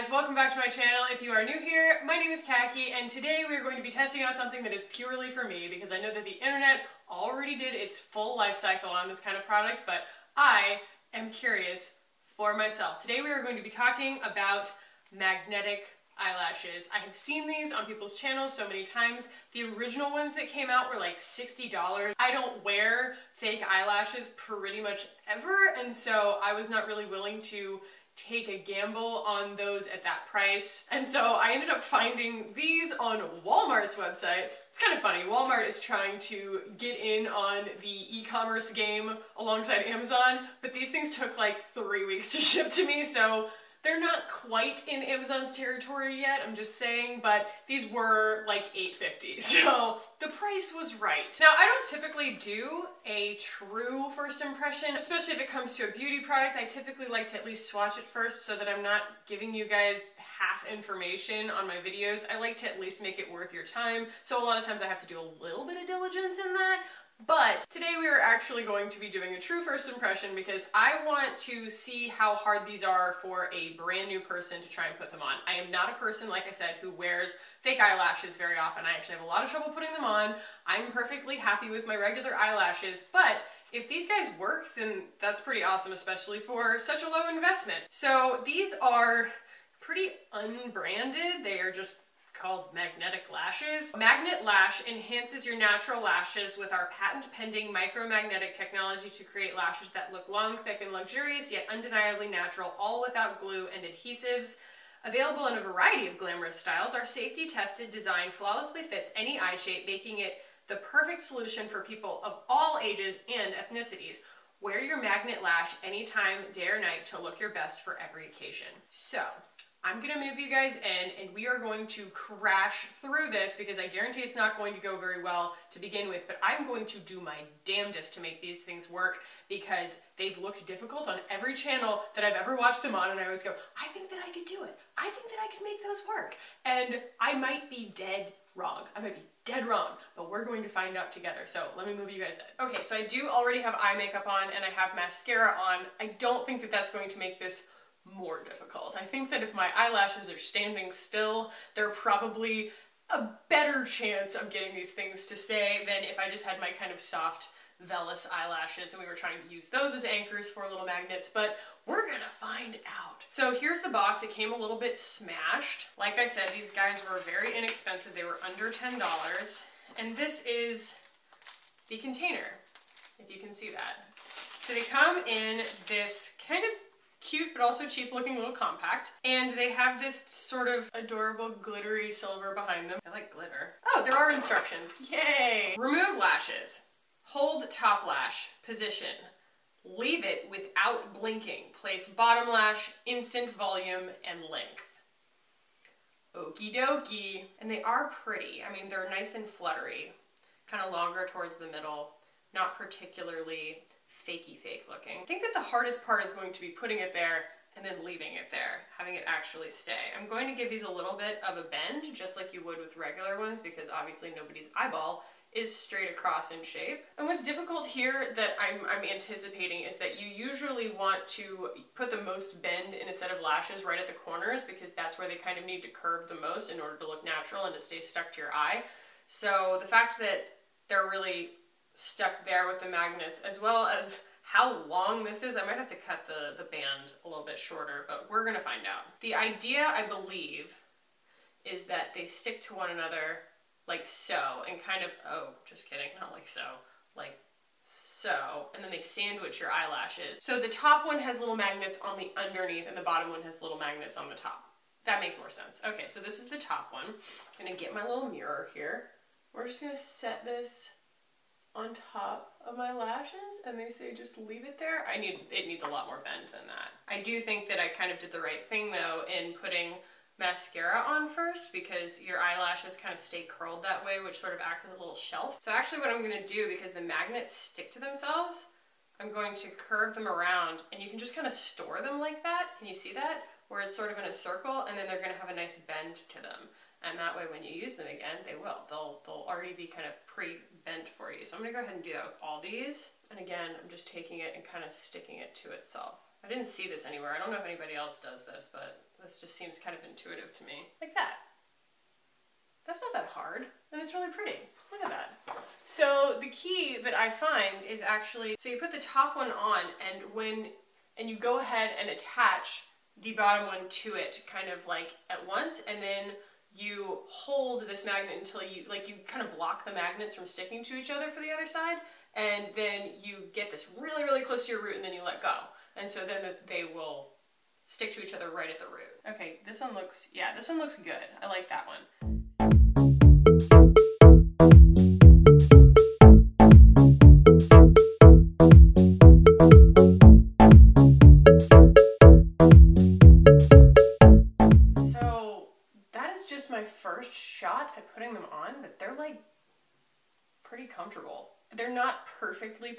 guys, welcome back to my channel. If you are new here, my name is Khaki, and today we are going to be testing out something that is purely for me because I know that the internet already did its full life cycle on this kind of product, but I am curious for myself. Today we are going to be talking about magnetic eyelashes. I have seen these on people's channels so many times. The original ones that came out were like $60. I don't wear fake eyelashes pretty much ever, and so I was not really willing to take a gamble on those at that price. And so I ended up finding these on Walmart's website. It's kind of funny, Walmart is trying to get in on the e-commerce game alongside Amazon, but these things took like 3 weeks to ship to me, so they're not quite in Amazon's territory yet, I'm just saying, but these were like $8.50, so the price was right. Now, I don't typically do a true first impression, especially if it comes to a beauty product. I typically like to at least swatch it first so that I'm not giving you guys half information on my videos. I like to at least make it worth your time, so a lot of times I have to do a little bit of diligence in that. But today we are actually going to be doing a true first impression because I want to see how hard these are for a brand new person to try and put them on. I am not a person, like I said, who wears fake eyelashes very often. I actually have a lot of trouble putting them on. I'm perfectly happy with my regular eyelashes, but if these guys work, then that's pretty awesome, especially for such a low investment. So these are pretty unbranded. They are just called magnetic lashes. Magnet Lash enhances your natural lashes with our patent-pending micromagnetic technology to create lashes that look long, thick, and luxurious, yet undeniably natural, all without glue and adhesives. Available in a variety of glamorous styles, our safety-tested design flawlessly fits any eye shape, making it the perfect solution for people of all ages and ethnicities. Wear your Magnet Lash anytime, day or night, to look your best for every occasion. So, I'm gonna move you guys in and we are going to crash through this because I guarantee it's not going to go very well to begin with, but I'm going to do my damnedest to make these things work because they've looked difficult on every channel that I've ever watched them on, and I always go, I think that I could do it. I think that I could make those work. And I might be dead wrong. I might be dead wrong, but we're going to find out together. So let me move you guys in. Okay, so I do already have eye makeup on and I have mascara on. I don't think that that's going to make this more difficult. I think that if my eyelashes are standing still, they're probably a better chance of getting these things to stay than if I just had my kind of soft vellus eyelashes and we were trying to use those as anchors for little magnets, but we're gonna find out. So here's the box. It came a little bit smashed. Like I said, these guys were very inexpensive. They were under $10. And this is the container, if you can see that. So they come in this kind of cute but also cheap looking little compact, and they have this sort of adorable glittery silver behind them. I like glitter. Oh, there are instructions. Yay! Remove lashes. Hold top lash. Position. Leave it without blinking. Place bottom lash, instant volume, and length. Okie dokie. And they are pretty. I mean, they're nice and fluttery. Kind of longer towards the middle. Not particularly fakey fake looking. I think that the hardest part is going to be putting it there and then leaving it there, having it actually stay. I'm going to give these a little bit of a bend, just like you would with regular ones, because obviously nobody's eyeball is straight across in shape. And what's difficult here that I'm anticipating is that you usually want to put the most bend in a set of lashes right at the corners, because that's where they kind of need to curve the most in order to look natural and to stay stuck to your eye. So the fact that they're really stuck there with the magnets, as well as how long this is, I might have to cut the band a little bit shorter, but we're gonna find out. The idea, I believe, is that they stick to one another like so, and kind of, oh, just kidding, not like so, like so, and then they sandwich your eyelashes. So the top one has little magnets on the underneath, and the bottom one has little magnets on the top. That makes more sense. Okay, so this is the top one. I'm gonna get my little mirror here. We're just gonna set this on top of my lashes, and they say just leave it there. It needs a lot more bend than that. I do think that I kind of did the right thing though in putting mascara on first, because your eyelashes kind of stay curled that way, which sort of acts as a little shelf. So actually what I'm gonna do, because the magnets stick to themselves, I'm going to curve them around, and you can just kind of store them like that. Can you see that? Where it's sort of in a circle, and then they're gonna have a nice bend to them. And that way when you use them again, they will. They'll already be kind of pre-bent for you. So I'm gonna go ahead and do that with all these. And again, I'm just taking it and kind of sticking it to itself. I didn't see this anywhere. I don't know if anybody else does this, but This just seems kind of intuitive to me. Like that. That's not that hard, and it's really pretty. Look at that. So the key that I find is actually, so you put the top one on, and you go ahead and attach the bottom one to it kind of like at once, and then you hold this magnet until you kind of block the magnets from sticking to each other for the other side, and then you get this really, really close to your root, and then you let go. And so then they will stick to each other right at the root. Okay, this one looks good. I like that one. My first shot at putting them on, but they're like pretty comfortable. They're not perfectly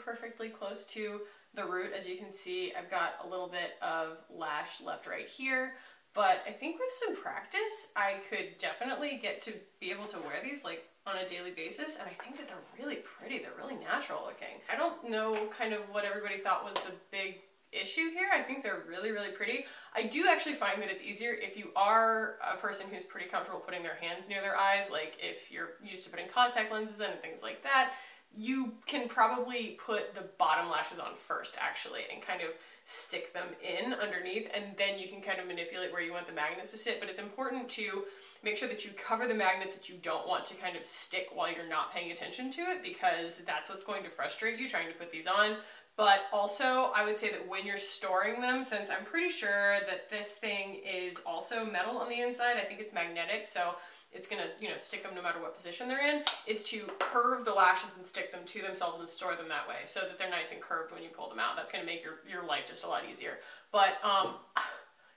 close to the root. As you can see, I've got a little bit of lash left right here, but I think with some practice I could definitely get to be able to wear these like on a daily basis, and I think that they're really pretty. They're really natural looking. I don't know kind of what everybody thought was the big issue here. I think they're really, really pretty. I do actually find that it's easier if you are a person who's pretty comfortable putting their hands near their eyes, like if you're used to putting contact lenses in and things like that, you can probably put the bottom lashes on first actually and kind of stick them in underneath, and then you can kind of manipulate where you want the magnets to sit. But it's important to make sure that you cover the magnet that you don't want to kind of stick while you're not paying attention to it, because that's what's going to frustrate you trying to put these on. But also, I would say that when you're storing them, since I'm pretty sure that this thing is also metal on the inside, I think it's magnetic, so it's gonna, stick them no matter what position they're in, is to curve the lashes and stick them to themselves and store them that way so that they're nice and curved when you pull them out. That's gonna make your life just a lot easier. But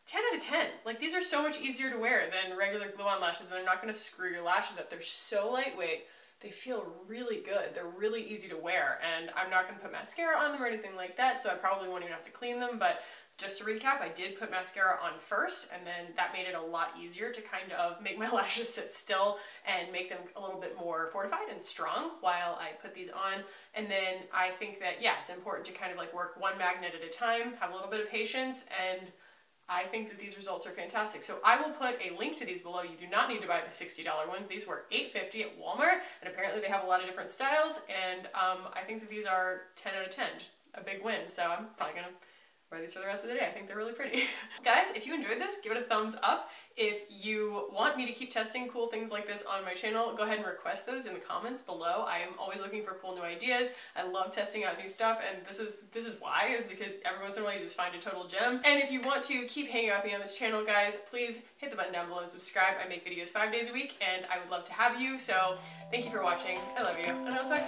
10 out of 10. Like, these are so much easier to wear than regular glue-on lashes, and they're not gonna screw your lashes up. They're so lightweight. They feel really good. They're really easy to wear, and I'm not gonna put mascara on them or anything like that, so I probably won't even have to clean them. But just to recap, I did put mascara on first, and then that made it a lot easier to kind of make my lashes sit still and make them a little bit more fortified and strong while I put these on. And then I think that, yeah, it's important to kind of like work one magnet at a time, have a little bit of patience, and I think that these results are fantastic. So I will put a link to these below. You do not need to buy the $60 ones. These were $8.50 at Walmart, and apparently they have a lot of different styles, and I think that these are 10 out of 10, just a big win. So I'm probably gonna wear these for the rest of the day. I think they're really pretty. Guys, if you enjoyed this, give it a thumbs up. If you want me to keep testing cool things like this on my channel, go ahead and request those in the comments below. I am always looking for cool new ideas. I love testing out new stuff, and this is why, is because every once in a while you just find a total gem. And if you want to keep hanging out with me on this channel, guys, please hit the button down below and subscribe. I make videos 5 days a week, and I would love to have you. So thank you for watching. I love you, and I'll talk to you